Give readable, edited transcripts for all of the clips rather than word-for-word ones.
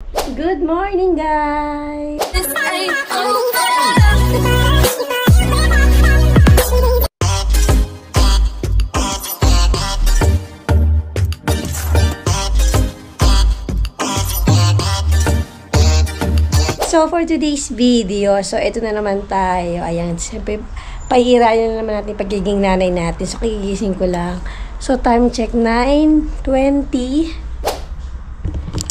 Good morning, guys! So, for today's video, so ito na naman tayo. Ayan, siyempre, pahirayan na naman natin pagiging nanay natin. So, kigising ko lang. So, time check, 9:20.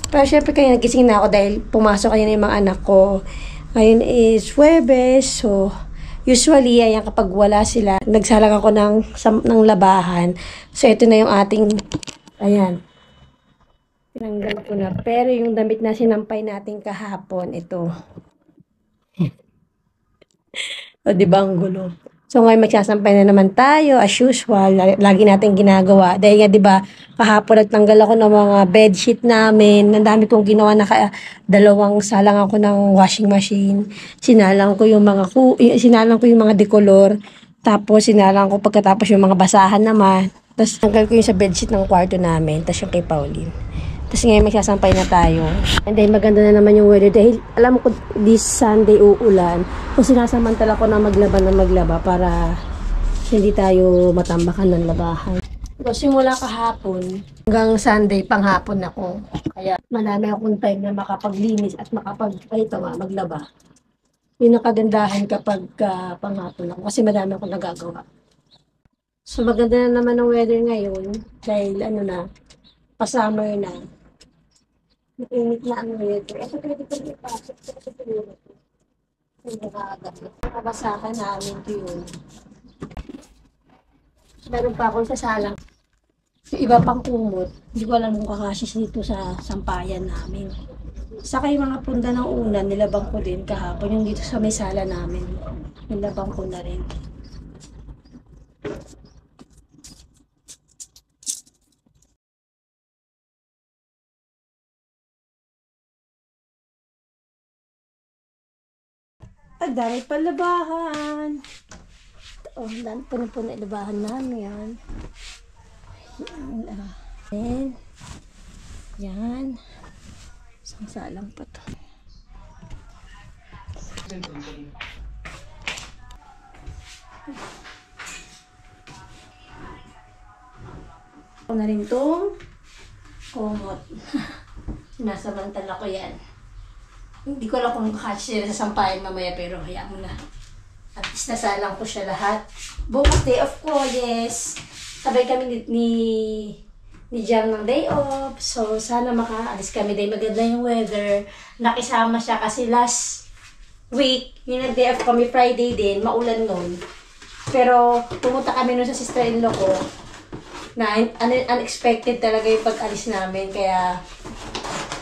Pero syempre kayo nagising na ako dahil pumasok kanina yung mga anak ko. Ngayon is Huwebes. So, usually, ayan, kapag wala sila, nagsalang ako ng labahan. So, ito na yung ating, ayan, tinanggal ko na. Pero yung damit na sinampay natin kahapon, ito. O, diba ang gulo? So, ngayon magsasampay na naman tayo, as usual, lagi natin ginagawa. Dahil nga, diba, kahapon nagtanggal ako ng mga bedsheet namin. Ang dami kong ginawa na dalawang salang ako ng washing machine. Sinalang ko yung mga decolor. Tapos, sinalang ko pagkatapos yung mga basahan naman. Tapos, tanggal ko yung sa bedsheet ng kwarto namin. Tapos, yung kay Pauline. Tapos ngayon magsasampay na tayo. And then maganda na naman yung weather dahil alam ko this Sunday uulan. Kung sinasamantala ko na maglaba para hindi tayo matambakan ng labahan. So simula kahapon hanggang Sunday panghapon ako. Kaya marami akong time na makapaglinis at maglaba. Yung nakagandahan kapag panghapon ako kasi marami akong nagagawa. So maganda na naman ang weather ngayon dahil pa-summer na. Mainit na ang weather. Ito pwede ko ipasok. Yung basahan namin ito yun. Meron pa akong sasalang. Yung iba pang kumot, hindi ko alam kung kakasya dito sa sampayan namin. Saka yung mga punda ng unan, nilabang ko din kahapon. Yung dito sa may sala namin, nilabang ko na rin. Ang dami pa labahan. Oh, dami pa na labahan namin yan. Yan. Yan. Isang salang pa to. Ako na rin itong kumot. Sinasamantala ko yan. Hindi ko alam kung kakasya sila sa sampayan mamaya pero hayaan mo na. At least nasalang ko siya lahat. Bukas day off ko, yes. Sabay kami ni Jam ng day off. So sana makaalis kami dahil maganda yung weather. Nakisama siya kasi last week, yung nag-day off kami Friday din, maulan nun. Pero pumunta kami nun sa sister-in-law ko na unexpected talaga yung pag-alis namin. Kaya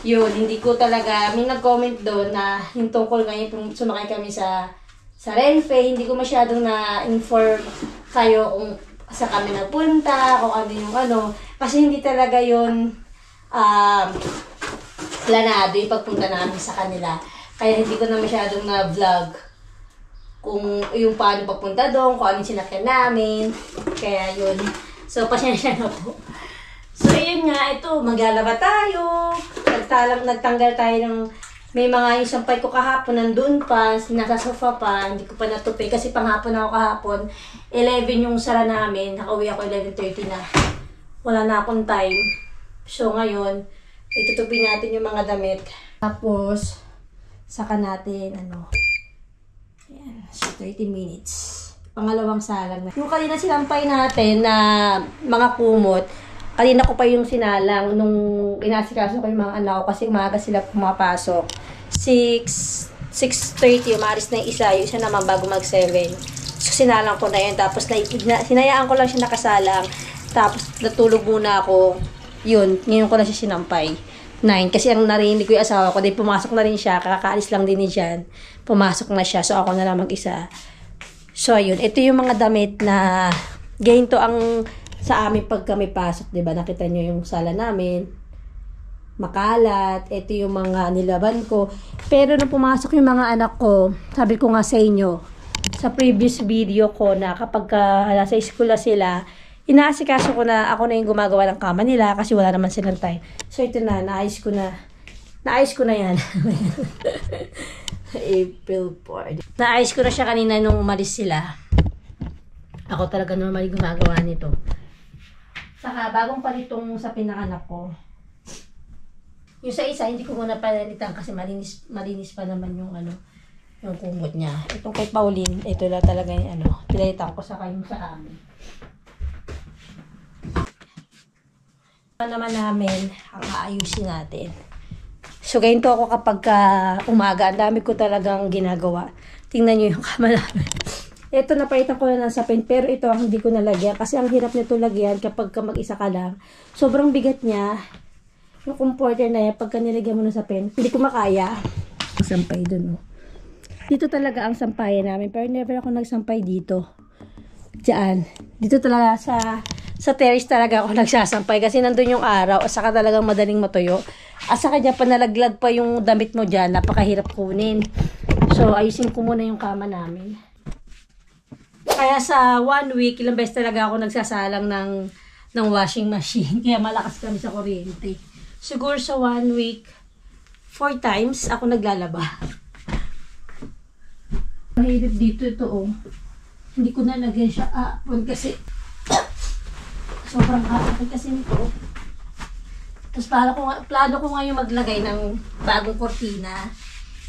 yun, hindi ko talaga, may nag-comment doon na yung tungkol ngayon, sumakay kami sa Renfe, hindi ko masyadong na-inform kayo kung saan kami nagpunta, kung ano yung kasi hindi talaga yun planado yung pagpunta namin sa kanila. Kaya hindi ko na masyadong na-vlog kung yung paano pagpunta doon, kung ano yung sinakyan namin, kaya yun. So, pasensya na po. So, ayun nga, ito, maglalaba tayo. Nagtanggal tayo ng, may mga yung sampay ko kahapon, nandun pa, nasa sofa pa, hindi ko pa natupi. Kasi panghapon ako kahapon, 11 yung sara namin, nakauwi ako 11:30 na. Wala na akong time. So, ngayon, itutupi natin yung mga damit. Tapos, saka natin, ayan, so 30 minutes. Pangalawang salang na. Yung kanina sinampay natin na mga kumot, kanina ko pa yung sinalang nung inasikaso ko yung mga anak ko kasi umaga sila pumapasok. 6:30, umaris na yung isa naman bago mag-7. So, sinalang ko na yun. Tapos, sinayaan ko lang siya nakasalang. Tapos, natulog muna ako. Yun, ngayon ko na siya sinampay. 9. Kasi ang narinig ko yung asawa ko, dahil pumasok na rin siya. Kakaalis lang din ni Jan. Pumasok na siya. So, ako na lang mag-isa. So, yun. Ito yung mga damit na ganito ang sa amin pag kami pasok, diba? Nakita nyo yung sala namin. Makalat. Ito yung mga nilaban ko. Pero nung pumasok yung mga anak ko, sabi ko nga sa inyo, sa previous video ko na kapag nasa school na sila, inaasikaso ko na ako na yung gumagawa ng kama nila kasi wala naman silang time. So ito na, naayos ko na. Naayos ko na yan. April 4. Naayos ko na siya kanina nung umalis sila. Ako talaga normally gumagawa nito. Saka bagong palitong sa pinakanak ko. Yung sa isa, hindi ko muna palalitan kasi malinis pa naman yung yung kumot niya. Itong kay Pauline, ito lang talaga yung pinalitan ko sa kayong sa amin. Naman namin ang aayusin natin. So, ganito ako kapag umaga. Ang dami ko talagang ginagawa. Tingnan nyo yung kama namin. Ito, napalitan ko na ng sapin. Pero ito, hindi ko nalagyan. Kasi ang hirap nito lagyan kapag mag-isa ka lang. Sobrang bigat niya. Yung comforter na yan, pagka nilagyan mo ng sapin, hindi ko makaya. Sampay dun, oh. Dito talaga ang sampayan namin. Pero never ako nagsampay dito. Diyan. Dito talaga sa terrace talaga ako nagsasampay kasi nandun yung araw at saka talagang madaling matuyo. At saka dyan panalaglag pa yung damit mo dyan, napakahirap kunin. So ayusin ko muna yung kama namin. Kaya sa 1 week, ilang beses talaga ako nagsasalang ng washing machine. Kaya malakas kami sa kuryente. Siguro sa 1 week, 4 times ako naglalaba. Mahirap dito ito, oh. Hindi ko nalagyan siya kasi sobrang kapit kasi nito. Tapos plano ko ngayon maglagay ng bagong kortina.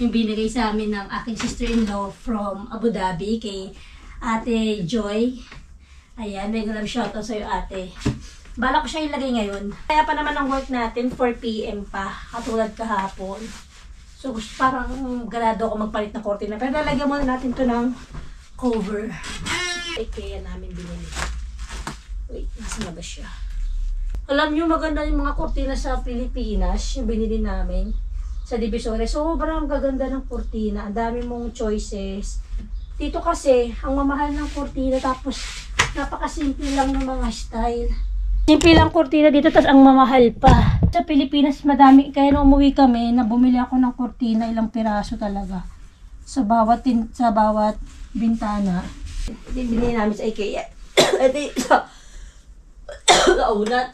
Yung binigay sa amin ng aking sister-in-law from Abu Dhabi kay Ate Joy. Ayan, may grab shoutout sa'yo, ate. Bala ko siya ilagay ngayon. Kaya pa naman ang work natin, 4 PM pa, katulad kahapon. So, parang ganado ako magpalit ng kortina. Pero lalagyan muna natin to ng cover. Kaya namin binili. Wait, nasa na ba siya? Alam nyo, maganda yung mga kortina sa Pilipinas, yung binili namin sa Divisoria. Sobrang gaganda ng kortina. Ang dami mong choices. Dito kasi, ang mamahal ng kortina, tapos napakasimple lang ng mga style. Simple lang kortina dito, tapos ang mamahal pa. Sa Pilipinas, madami. Kaya nung umuwi kami, na bumili ako ng kortina, ilang piraso talaga. Sa bawat bintana. Binili namin sa IKEA. Laulat.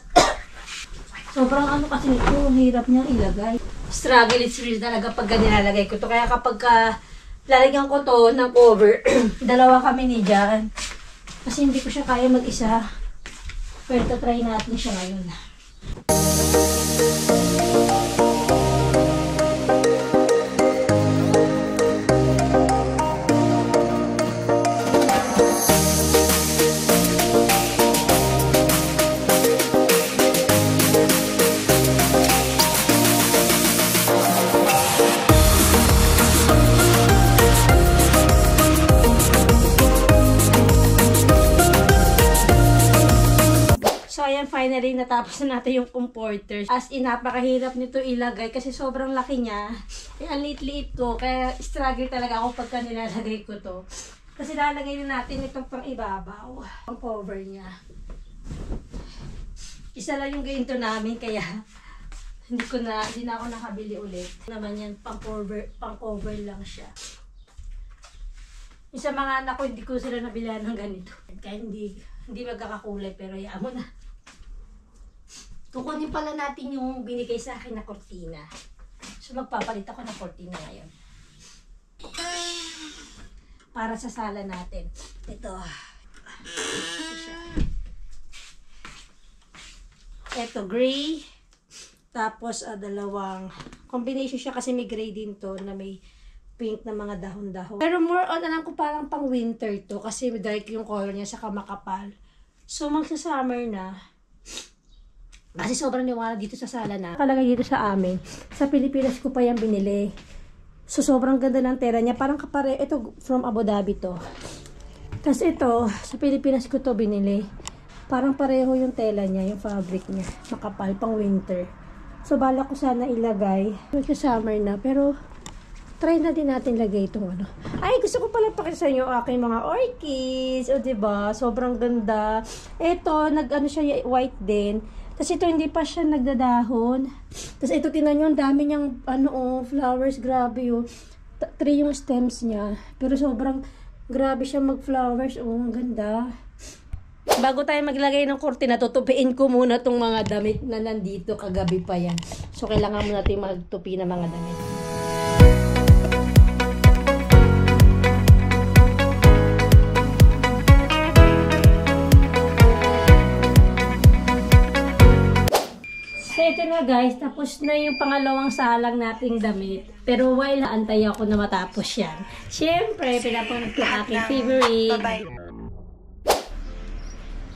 Sobrang kasi nito, hirap niyang ilagay. Struggle is real talaga pag nilalagay ko to. Kaya kapag lalagyan ko to ng cover, dalawa kami ni Jan. Kasi hindi ko siya kaya mag-isa. Pero try natin siya ngayon. Finally, natapos na natin yung comforter. As in, napakahirap nito ilagay kasi sobrang laki niya. Ang liit-liit ko. Kaya struggle talaga ako pagka nilalagay ko to. Kasi lalagay na natin itong pang ibabaw. Ang cover niya. Isa lang yung ganito namin kaya hindi na ako nakabili ulit. Naman yan, pang cover lang siya. Yung sa mga anak ko, hindi ko sila nabilan ng ganito. Kaya hindi magkakakulay pero hayaan mo na. Kukunin pala natin yung binigay sa akin na kortina. So magpapalit ako ng kortina ngayon. Para sa sala natin. Ito siya. Ito gray. Tapos dalawang combination siya kasi may gray din to na may pink na mga dahon-dahon. Pero more on, alam ko parang pang winter to kasi dark yung color niya saka makapal. So magsa-summer na. Kasi sobrang liwanag dito sa sala na. Nakalagay dito sa amin. Sa Pilipinas ko pa yan binili. So sobrang ganda ng tela niya. Parang kapare, ito from Abu Dhabi to. Tapos ito, sa Pilipinas ko to binili. Parang pareho yung tela niya, yung fabric niya. Makapal, pang winter. So bala ko sana ilagay. Sa summer na, pero try na din natin lagay itong Ay, gusto ko pala pakita sa inyo aking mga orchids. O diba? Sobrang ganda. Ito, siya white din. Tapos ito, hindi pa siya nagdadahon. Tapos ito, tinan nyo, ang dami niyang, flowers, grabe yun. 3 yung stems niya. Pero sobrang, grabe siya mag-flowers. Ang ganda. Bago tayo maglagay ng kurtina, tutupiin ko muna tong mga damit na nandito. Kagabi pa yan. So, kailangan mo natin magtupi ng mga damit. So, ito na guys. Tapos na yung pangalawang salang nating damit. Pero while naantay ako na matapos yan. Siyempre, pinapanood ko aking favorite. Bye-bye.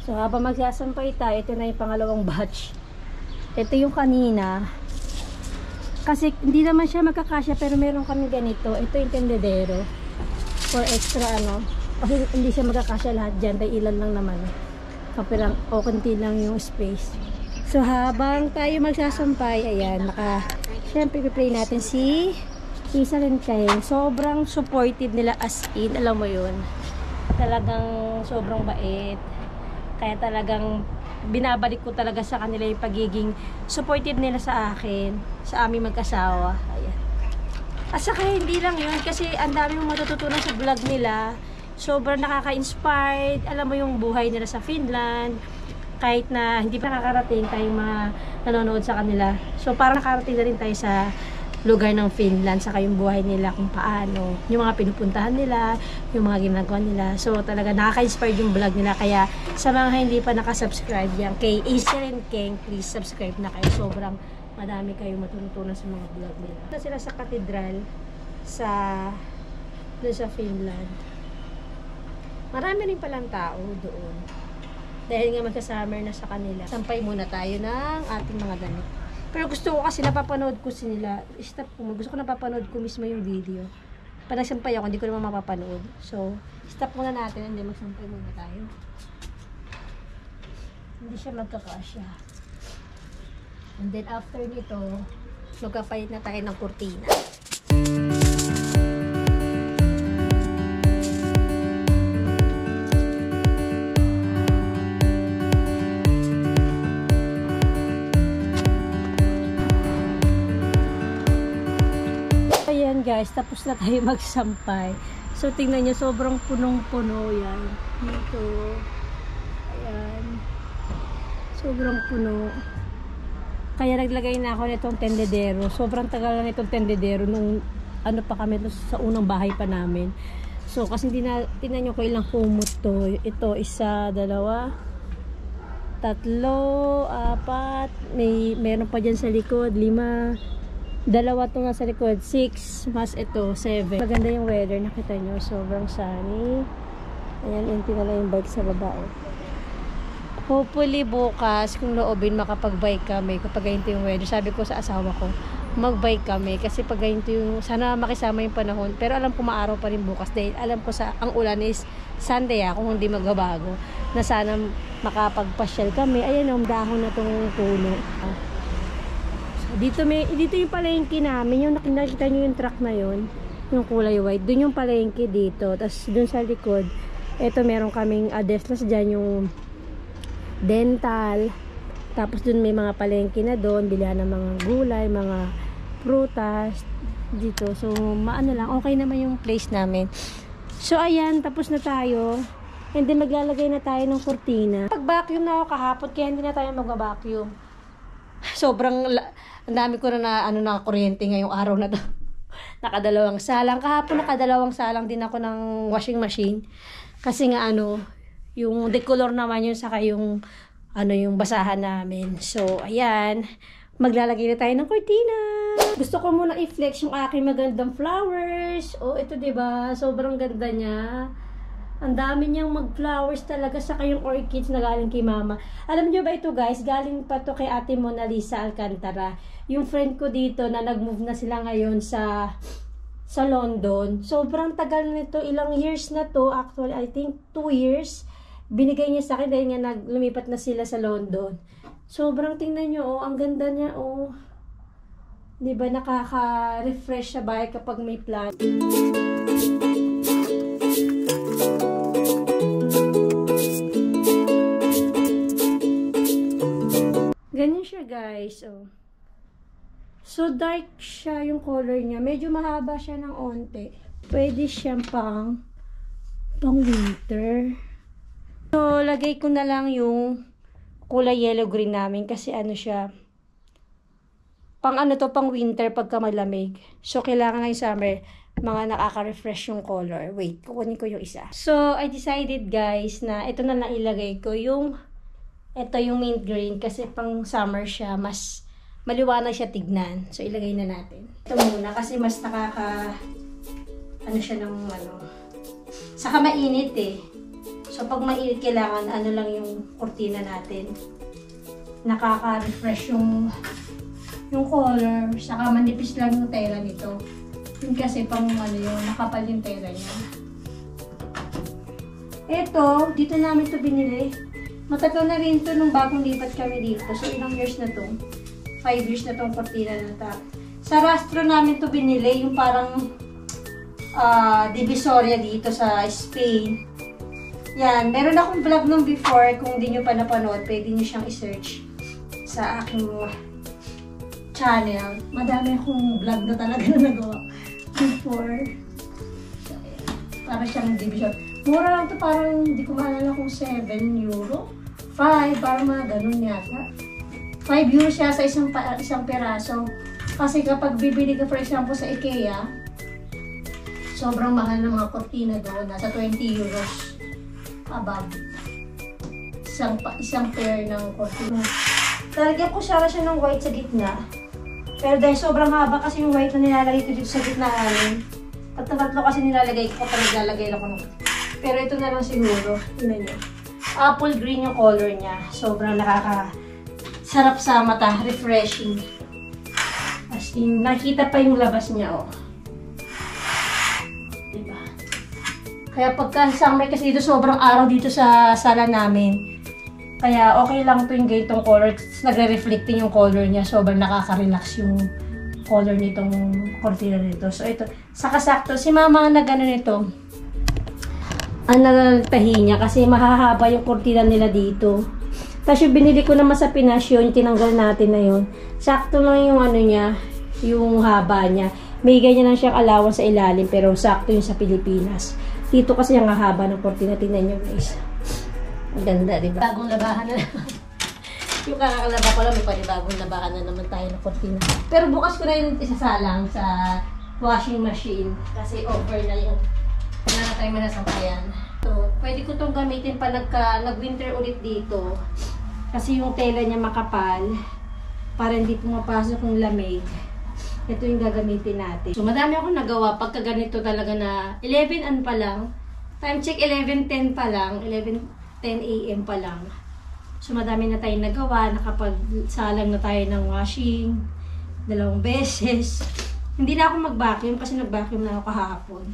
So, habang magsasampay tayo, ito na yung pangalawang batch. Ito yung kanina. Kasi, hindi naman siya magkakasya, pero meron kami ganito. Ito yung tendedero. For extra, Kasi hindi siya magkakasya lahat dyan. Dahil ilan lang naman. Kapilang, o kunti lang yung space. So, habang tayo magsasampay, ayan, syempre, pipray natin si Isa rin kayo. Sobrang supportive nila as in, alam mo yun. Talagang sobrang bait. Kaya talagang binabalik ko talaga sa kanila yung pagiging supportive nila sa akin, sa aming mag-asawa. Ayan. At saka hindi lang yun, kasi ang dami mong matututunan sa vlog nila. Sobrang nakaka-inspired. Alam mo yung buhay nila sa Finland. Kahit na hindi pa nakakarating tayong mga nanonood sa kanila. So parang nakarating na rin tayo sa lugar ng Finland, saka yung buhay nila kung paano, yung mga pinupuntahan nila, yung mga ginagawa nila. So talaga nakaka-inspire yung vlog nila. Kaya sa mga hindi pa nakasubscribe yan kay Isa rin Keng, please subscribe na kayo. Sobrang madami kayong matutunan sa mga vlog nila. Ito sila sa katedral doon sa Finland. Marami rin palang tao doon. Dahil nga magka-summer na sa kanila. Sampay muna tayo ng ating mga damit. Pero gusto ko kasi napapanood ko sila. Stop ko. Gusto ko napapanood ko mismo yung video. Pag nagsampay ako, hindi ko naman mapapanood. So, stop muna natin. Hindi, magsampay muna tayo. Hindi siya magkakasya. And then after nito, magkapayit na tayo ng kurtina. Ayan guys, tapos na tayo magsampay. So tingnan nyo, sobrang punong-puno yan. Dito. Ayan. Sobrang puno. Kaya naglagay na ako nitong tendedero. Sobrang tagal na nitong tendedero nung ano pa kami sa unang bahay pa namin. So kasi tingnan nyo ko ilang kumot to. Ito, 1, 2, 3, 4. Meron pa dyan sa likod, 5. 2 to nga sa likod, 6, mas ito, 7. Maganda yung weather, nakita nyo, sobrang sunny. Ayan, empty na lang yung bike sa baba. Hopefully bukas, kung loobin, makapag-bike kami kapag ganito yung weather. Sabi ko sa asawa ko, mag-bike kami kasi pag ganito yung, sana makisama yung panahon. Pero alam ko maaraw pa rin bukas dahil alam ko ang ulan is Sunday kung hindi magbabago. Na sana makapagpasyal kami. Ayan, dahon na tong puno. Dito yung palengke namin, yung nakita nyo yung truck na yun, yung kulay white, dun yung palengke dito. Tapos dun sa likod, eto meron kaming adeslas dyan, yung dental. Tapos dun may mga palengke na dun, bilihan ng mga gulay, mga prutas dito. So maano lang, okay naman yung place namin. So ayan, tapos na tayo. And then maglalagay na tayo ng kurtina. Pag-vacuum na ako kahapon, kaya hindi na tayo mag-vacuum. Sobrang ang dami ko na kuryente ngayong araw na to. Nakadalawang salang. Kahapon nakadalawang salang din ako ng washing machine. Kasi nga yung decolor naman yun, saka yung yung basahan namin. So, ayan. Maglalagay na tayo ng kurtina. Gusto ko muna i-flex yung aking magandang flowers. Oh, ito 'di ba? Sobrang ganda niya. Ang dami niyang mag-flowers talaga, saka yung orchids na galing kay mama. Alam niyo ba ito guys, galing pa to kay ate Mona Lisa Alcantara. Yung friend ko dito na nag-move na sila ngayon sa London. Sobrang tagal na nito, ilang years na to. Actually, I think 2 years. Binigay niya sa akin dahil nga lumipat na sila sa London. Sobrang tingnan niyo, ang ganda niya, Diba, nakaka-refresh sa bahay kapag may plant. Ganyan siya guys, So dark siya yung color niya. Medyo mahaba siya ng onte. Pwede siyang pang winter. So, lagay ko na lang yung kulay yellow-green namin kasi ano siya, pang ano to, pang winter pagka malamig. So, kailangan ngayong summer, mga nakaka-refresh yung color. Wait, kukunin ko yung isa. So, I decided guys na ito na lang ilagay ko yung, ito yung mint green kasi pang summer siya, mas maliwanag siya tignan. So, ilagay na natin. Ito muna kasi mas ano siya ng ano. Saka mainit eh. So, pag mainit, kailangan ano lang yung kurtina natin. Nakaka-refresh yung color. Saka manipis lang yung tela nito. Yun kasi pang ano yung nakapal yung tela niya. Ito, dito namin to binili. Matagal na rin to nung bagong lipat kami dito. So, ilang years na to? 5 years na tong kurtina na ta. Sa rastro namin to binili. Yung parang Divisoria dito sa Spain. Yan, meron akong vlog nung before. Kung hindi nyo pa napanood, pwede nyo siyang i-search sa aking channel. Madami akong vlog na talaga na nagawa before. So, para siyang division. Mura lang to, parang hindi ko maalala kung 7 euro. 5, parang mga ganun yata. 5 euro siya sa isang peraso. Kasi kapag bibili ka for example sa IKEA, sobrang mahal ng mga kortina doon. Nasa 20 euros. Above. Isang pair ng cortina. Talagyan ko siya ng white sa gitna. Pero dahil sobrang haba kasi yung white na nilalagay ko dito sa gitna namin. Tatlo kasi nilalagay ko kapag naglalagay ako ng. Pero ito na lang siguro. Tingnan nyo. Apple green yung color niya. Sobrang sarap sa mata. Refreshing. As in, nakita pa yung labas niya, oh. Diba? Kaya pagka summer kasi dito sobrang araw dito sa sala namin. Kaya okay lang to yung ganitong color. Nagre-reflect din yung color niya. Sobrang nakaka-relax yung color nitong cortina nito. So ito, sakasakto. Si mama na gano'n nito. Ang nalatahi niya kasi mahahaba yung cortina nila dito. Tapos yung binili ko naman sa Pinas yun, tinanggal natin na yun. Sakto lang yung ano niya, yung haba niya. May ganyan lang siyang allowance sa ilalim pero sakto yung sa Pilipinas. Dito kasi ang haba ng cortina. Tingnan nyo guys. Ang ganda, diba? Bagong labahan na naman. Yung kakakalaba ko lang, may panibagong labahan na naman tayo ng cortina. Pero bukas ko na yung isasalang sa washing machine. Kasi over na yung wala na tayo manasampayan. So, pwede ko itong gamitin pa nag-winter ulit dito. Kasi yung tela niya makapal. Para hindi pumapasok yung lamig. Ito yung gagamitin natin. So, madami akong nagawa pagka ganito talaga na 11 pa lang. Time check 11:10 pa lang. 11:10 AM pa lang. So, madami na tayong nagawa. Nakapagsalang na tayo ng washing. 2 beses. Hindi na ako mag-vacuum kasi nag-vacuum na ako kahapon.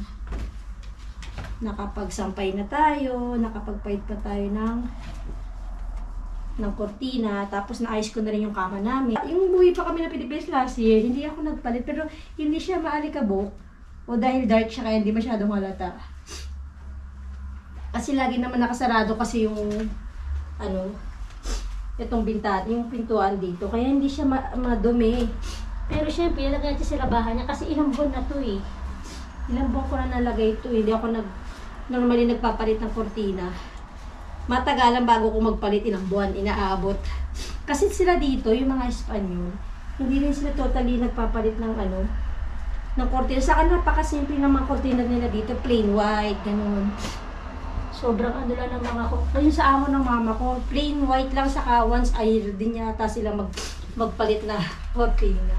Nakapagsampay na tayo. Nakapagpahid pa tayo ng kortina, tapos naayos ko na rin yung kama namin. Yung buhay pa kami na Pilipinas last year, hindi ako nagpalit, pero hindi siya maalikabok. O dahil dark siya kaya hindi masyadong halata. Kasi lagi naman nakasarado kasi yung, itong bintana, yung pintuan dito. Kaya hindi siya madumi. Pero syempre, nilagay natin sa labahan niya kasi ilang buwan na to eh. Ilang buwan ko na nalagay ito eh. Hindi ako normally nagpapalit ng kortina. Matagalan bago ko magpalit, ilang buwan, inaabot. Kasi sila dito, yung mga Espanyol, hindi rin sila totally nagpapalit ng ng kortina. Saka napakasimple ng mga kortina nila dito, plain white, ganun. Sobrang lang ng mga yung sa amo ng mama ko, plain white lang, saka once a year din yata sila magpalit na kortina.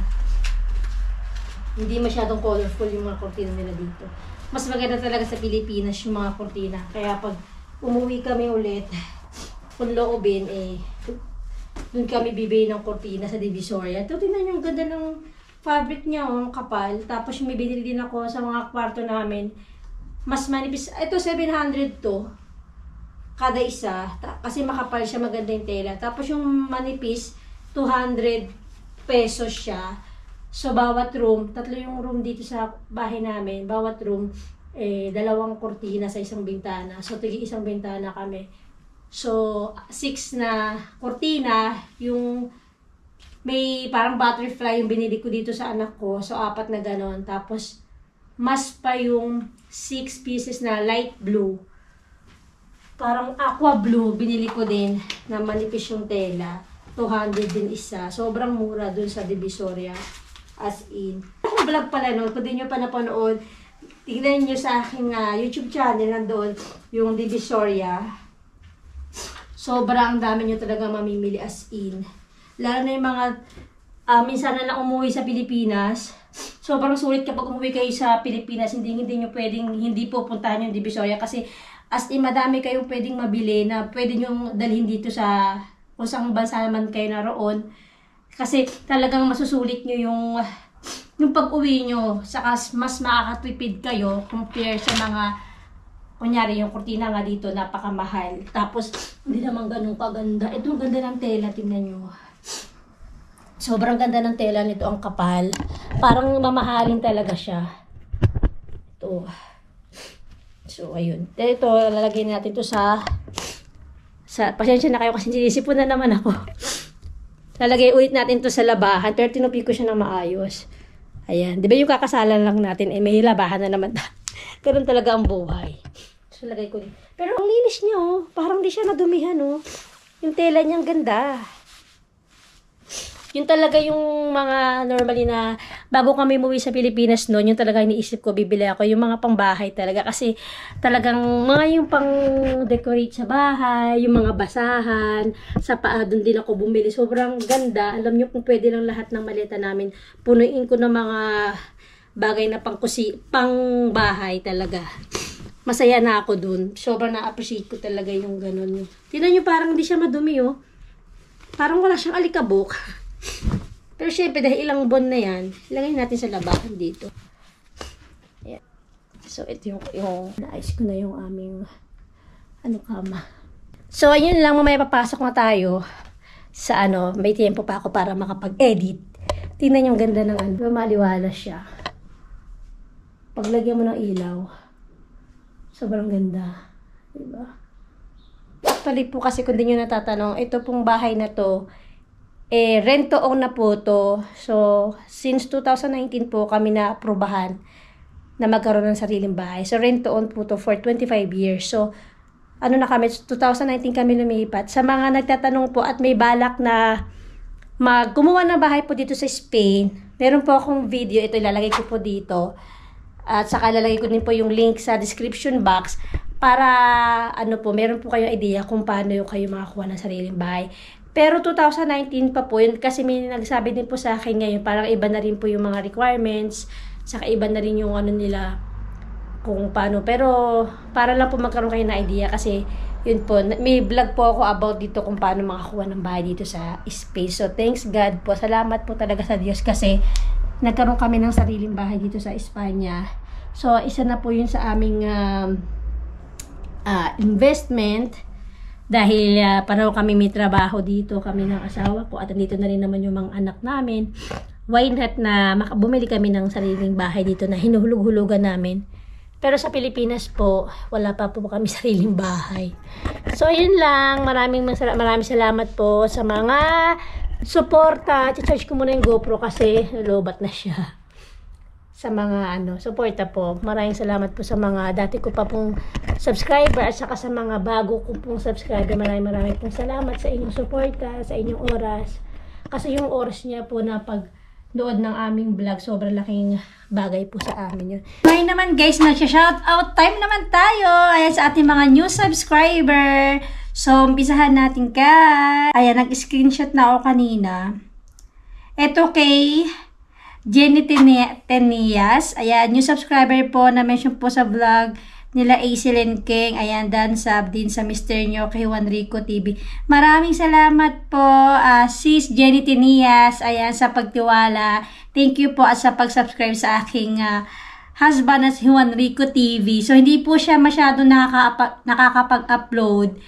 Hindi masyadong colorful yung mga kortina nila dito. Mas maganda talaga sa Pilipinas yung mga kortina. Kaya pag umuwi kami ulit, kung loobin, dun kami bibili ng kortina sa Divisoria. Ito, tingnan yung ganda ng fabric niya, kapal. Tapos may binili din ako sa mga kwarto namin. Mas manipis. Ito, 700 to. Kada isa. Kasi makapal siya, maganda yung tela. Tapos yung manipis, 200 pesos siya. So, bawat room, 3 yung room dito sa bahay namin. Bawat room, 2 kortina sa isang bintana. So, isang bintana kami. So, 6 na kortina, yung may parang butterfly yung binili ko dito sa anak ko. So, 4 na ganon. Tapos, mas pa yung 6 pieces na light blue. Parang aqua blue, binili ko din na manipis yung tela. 200 din isa. Sobrang mura dun sa Divisoria. As in. Kung vlog pala no, kung di nyo pa napanood, tignan nyo sa aking YouTube channel, nandoon yung Divisoria. Sobrang dami nyo talaga mamimili as in. Lalo na yung mga minsan na lang umuwi sa Pilipinas. Sobrang sulit kapag umuwi kayo sa Pilipinas, hindi nyo pwedeng hindi pupuntahan yung Divisoria kasi as in madami kayong pwedeng mabili na pwede nyo dalhin dito sa kung saan bansa naman kayo naroon. Kasi talagang masusulit nyo yung pag-uwi nyo. Saka mas makakatipid kayo compare sa mga, kunyari yung kurtina nga dito, napakamahal. Tapos, hindi naman ganun kaganda. Ito, ang ganda ng tela, tingnan nyo. Sobrang ganda ng tela nito, ang kapal. Parang mamahalin talaga siya. Ito. So, ayun. Ito, lalagay natin ito sa pasensya na kayo kasi sinisipon na naman ako. Lalagay ulit natin to sa labahan. 13 ko siya ng maayos. Ayan. Di ba yung kakasalan lang natin, may labahan na naman. Ganun talaga ang buhay. So, lagay ko din. Pero ang linis niya, oh. Parang di siya nadumihan, oh. Yung tela niyang ganda. Yun talaga yung mga normally na bago kami umuwi sa Pilipinas noon, yung talaga iniisip ko, bibili ako yung mga pangbahay talaga kasi talagang mga yung pang decorate sa bahay, yung mga basahan, sa paa doon din ako bumili. Sobrang ganda. Alam niyo kung pwede lang lahat ng maleta namin, punuin ko ng mga bagay na pangbahay talaga. Masaya na ako dun. Sobrang na-appreciate ko talaga yung ganun. Tingnan niyo parang hindi siya madumi, oh. Parang wala siyang alikabok. Pero syempre, dahil ilang buwan na yan, ilagay natin sa labahan dito. Ayan. So, ito yung naayos ko na yung aming kama. So, ayun lang, mamaya papasok na tayo sa may tempo pa ako para makapag-edit. Tingnan yung ganda ng maliwala siya. Paglagyan mo ng ilaw, sobrang ganda. Diba? Actually po kasi kung di nyo natatanong, ito pong bahay na to, rent to own na po to. So, since 2019 po kami na-aprobahan na magkaroon ng sariling bahay. So, rent to own po to for 25 years. So, na kami, 2019 kami lumipat. Sa mga nagtatanong po at may balak na gumawa ng bahay po dito sa Spain, meron po akong video, ito ilalagay ko po dito. At saka ilalagay ko din po yung link sa description box para meron po kayong idea kung paano kayo makakuha ng sariling bahay. Pero 2019 pa po yun kasi may nagsabi din po sa akin ngayon parang iba na rin po yung mga requirements, saka iba na rin yung nila kung paano. Pero para lang po magkaroon kayo ng idea kasi yun po, may vlog po ako about dito kung paano makakuha ng bahay dito sa space. So thanks God po, salamat po talaga sa Diyos kasi nagkaroon kami ng sariling bahay dito sa Espanya. So isa na po yun sa aming investment. Dahil pareho kami may trabaho dito, kami ng asawa ko, at dito na rin naman yung mga anak namin. Why not na bumili kami ng sariling bahay dito na hinuhulog-hulugan namin. Pero sa Pilipinas po, wala pa po kami sariling bahay. So, yun lang. Maraming salamat po sa mga suporta. I-charge ko muna yung GoPro kasi lobat na siya. Sa mga suporta po. Maraming salamat po sa mga dati ko pa pong subscriber at saka sa mga bago ko pong subscriber. Maraming pong salamat sa inyong suporta, sa inyong oras. Kasi yung oras niya po na pag-nood ng aming vlog, sobrang laking bagay po sa amin yun. Ngayon naman guys, mag-shoutout time naman tayo. Ayan sa ating mga new subscriber. So, umpisahan natin ayan, nag-screenshot na ako kanina. Ito kay Jenny Tenias. Ayan, new subscriber po na mention po sa vlog nila Aislinn King. Ayan, dan sub din sa Mr. Nyo kay Juan Rico TV. Maraming salamat po, sis Jenny Tenias. Ayan, sa pagtiwala. Thank you po sa pag-subscribe sa aking husband na si Juan Rico TV. So, hindi po siya masyado nakakapag-upload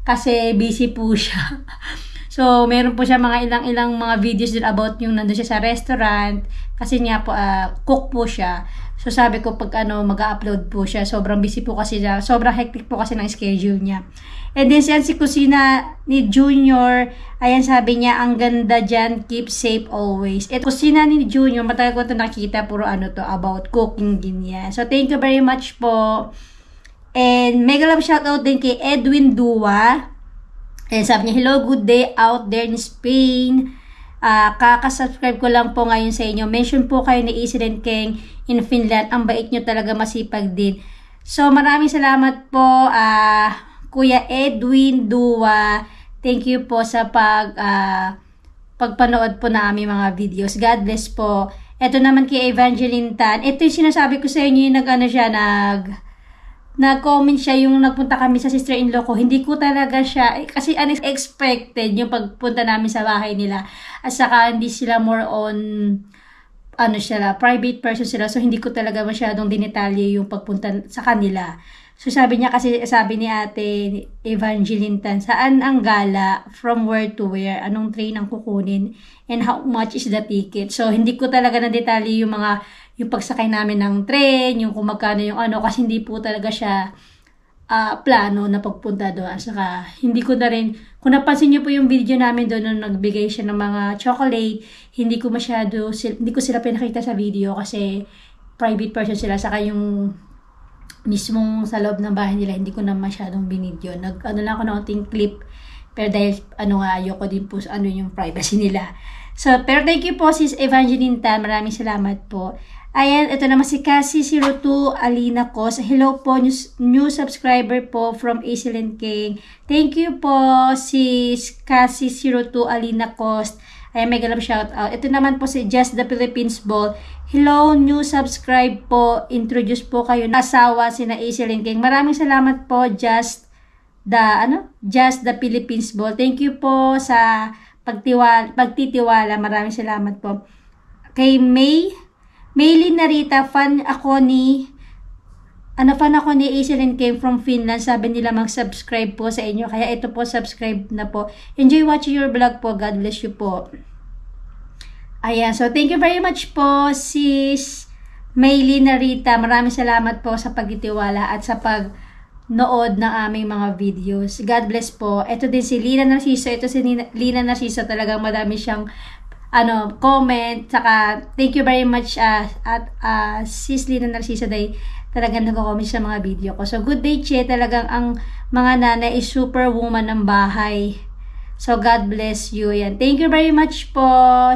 kasi busy po siya. So, meron po siya mga ilang mga videos din about yung nandun siya sa restaurant. Kasi niya po, cook po siya. So, sabi ko pag mag-upload po siya, sobrang busy po kasi siya. Sobrang hectic po kasi ng schedule niya. And then, si kusina ni Junior, ayan sabi niya, ang ganda dyan, keep safe always. Ito, kusina ni Junior, matagal ko ito nakita, puro to, about cooking din yan. So, thank you very much po. And mega love shoutout din kay Edwin Dua. And sabi niya, hello, good day out there in Spain. Kakasubscribe ko lang po ngayon sa inyo. Mention po kayo ni Isilin King in Finland. Ang bait nyo talaga, masipag din. So, maraming salamat po, Kuya Edwin Dua. Thank you po sa pagpanood po na aming mga videos. God bless po. Ito naman kay Evangeline Tan. Ito yung sinasabi ko sa inyo, yung nag-comment siya yung nagpunta kami sa sister-in-law ko. Hindi ko talaga siya, kasi unexpected yung pagpunta namin sa bahay nila. At saka hindi sila more on, private person sila. So hindi ko talaga masyadong dinitalye yung pagpunta sa kanila. So sabi ni ate Evangeline Tan, saan ang gala? From where to where? Anong train ang kukunin? And how much is the ticket? So hindi ko talaga na detalye yung pagsakay namin ng train, yung kung magkano yung kasi hindi po talaga siya plano na pagpunta doon. Saka hindi ko na rin, kung napansin niyo po yung video namin doon nung nagbigay siya ng mga chocolate, hindi ko sila pinakita sa video kasi private person sila. Saka yung mismong sa loob ng bahay nila, hindi ko na masyadong binidyo. Lang ako na unting clip, pero dahil ayoko din po yung privacy nila. So, pero thank you po sis Evangeline Tan, maraming salamat po. Ayan, ito naman si Cassie02 Alina Cos. Hello po, new subscriber po from Isilin King. Thank you po sis Cassie02 Alina Cos. Ayan, mega love shout out. Ito naman po si Just the Philippines Ball. Hello, new subscribe po. Introduce po kayo na asawa sina Isilin King. Maraming salamat po, Just the Philippines Ball. Thank you po sa pagtitiwala. Maraming salamat po. Kay Maylin Narita, fan ako ni Isilin King from Finland. Sabi nila mag-subscribe po sa inyo. Kaya ito po, subscribe na po. Enjoy watching your vlog po. God bless you po. Ayan. So, thank you very much po, sis Maylin Narita. Maraming salamat po sa pagtitiwala at sa pagnood ng aming mga videos. God bless po. Ito din si Lina Narciso. Ito si Lina Narciso. Talagang madami siyang comment. Saka, thank you very much sis Lina Narciso day. Talagang nag-comment sa mga video ko. So, good day, Che. Talagang ang mga nanay is superwoman ng bahay. So, God bless you. Yan. Thank you very much po,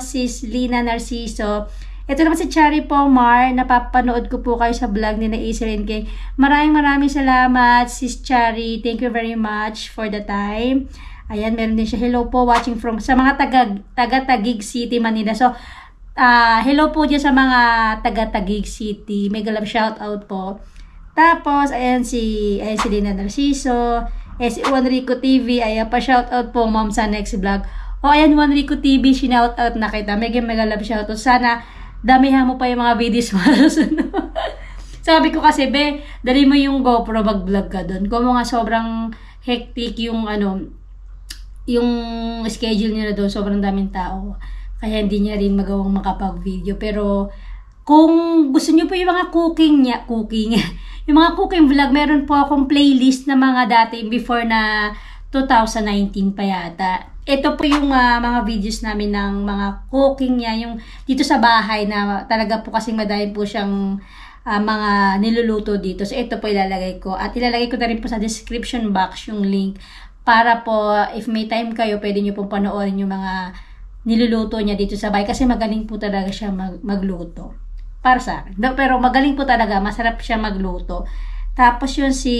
sis Lina Narciso. Ito naman si Chari Pomar. Napapanood ko po kayo sa vlog ni na Isilin King. Maraming salamat, sis Chari. Thank you very much for the time. Ayan, meron din siya. Hello po, watching from sa mga taga-Taguig City, Manila. So, hello po dyan sa mga taga-Taguig City. Mega love shout out po. Tapos, ayan si Lina Narciso. Si Juanrico TV. Ayan pa shout out po, ma'am, sa next vlog. Ayan, Juanrico TV, shout out na kita. Mega love shout out. Sana, damihan mo pa yung mga videos mo. Sabi ko kasi, dali mo yung GoPro, mag-vlog ka doon. Kung mga sobrang hectic yung yung schedule niya doon, sobrang daming tao. Kaya hindi niya rin magawang makapag-video. Pero, kung gusto niyo po yung mga cooking, yung mga cooking vlog, meron po akong playlist na mga dati before na 2019 pa yata. Ito po yung mga videos namin ng mga cooking niya, yung dito sa bahay na talaga po kasing madami po siyang mga niluluto dito. So, ito po ilalagay ko. At ilalagay ko na rin po sa description box yung link. Para po, if may time kayo, pwede nyo pong panoorin yung mga niluluto niya dito sa bahay. Kasi magaling po talaga siya magluto. Para sa akin. Pero magaling po talaga. Masarap siya magluto. Tapos yun si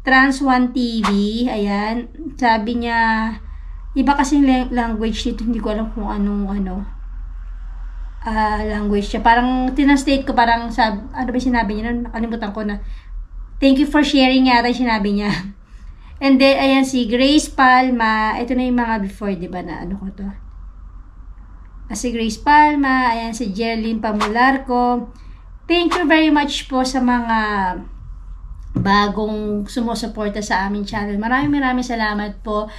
Trans1 TV. Ayan. Sabi niya, iba kasing language dito. Hindi ko alam kung anong language siya. Parang tinanslate ko, parang ano ba sinabi niya? Nakalimutan ko na. Thank you for sharing yata yung sinabi niya. And then, ayan si Grace Palma. Ito na yung mga before, di ba, na ano ko to. Si Grace Palma. Ayan si Jerlyn Pamularco. Thank you very much po sa mga bagong sumusuporta sa aming channel. Maraming salamat po.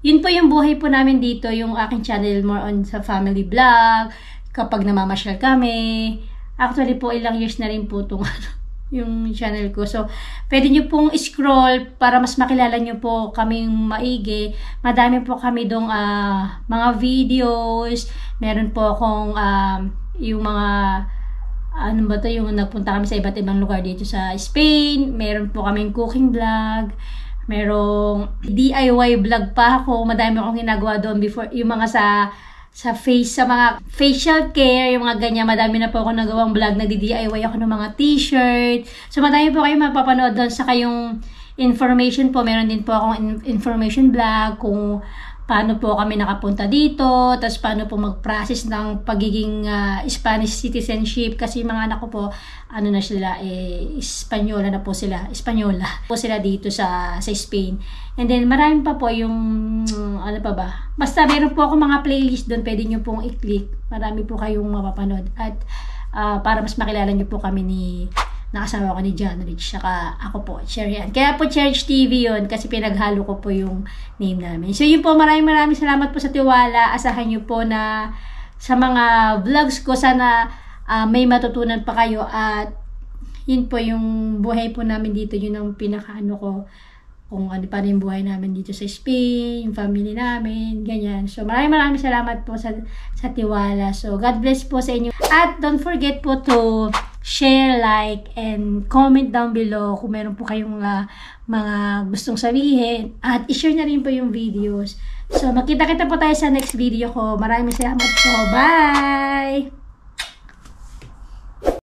Yun po yung buhay po namin dito. Yung aking channel, more on sa family vlog. Kapag namamasyal kami. Actually po, ilang years na rin po itong yung channel ko. So, pwede nyo pong scroll para mas makilala nyo po kaming maigi. Madami po kami dong mga videos. Meron po akong yung mga ano ba to, yung nagpunta kami sa iba't ibang lugar dito sa Spain. Meron po kaming cooking vlog. Merong DIY vlog pa ako. Madami akong ginagawa doon before, yung mga sa face, sa mga facial care, yung mga ganyan. Madami na po ako nagawang vlog. Nagdi-DIY ako ng mga t-shirt. So, madami po kayo mapapanood doon. Saka yung information po, meron din po akong information vlog kung paano po kami nakapunta dito, tapos paano po mag-process ng pagiging Spanish citizenship, kasi mga anak ko po, ano na sila, Espanyola na po sila, Espanyola po sila dito sa Spain. And then, marami pa po yung, ano pa ba, basta meron po ako mga playlist doon, pwede nyo pong i-click, marami po kayong mapapanood, at para mas makilala nyo po kami nakasawa ko ni John Rich, saka ako po, Cherian. Kaya po Church TV yun, kasi pinaghalo ko po yung name namin. So yun po, maraming salamat po sa tiwala. Asahan nyo po na sa mga vlogs ko, sana may matutunan pa kayo, at yun po yung buhay po namin dito, yun ang pinakaano ko, kung ano pa rin buhay namin dito sa Spain, yung family namin, ganyan. So maraming salamat po sa tiwala. So God bless po sa inyo. At don't forget po to share, like, and comment down below kung meron po kayong mga gustong sabihin. At i-share na rin po yung videos. So magkita-kita po tayo sa next video ko. Maraming salamat po. Bye!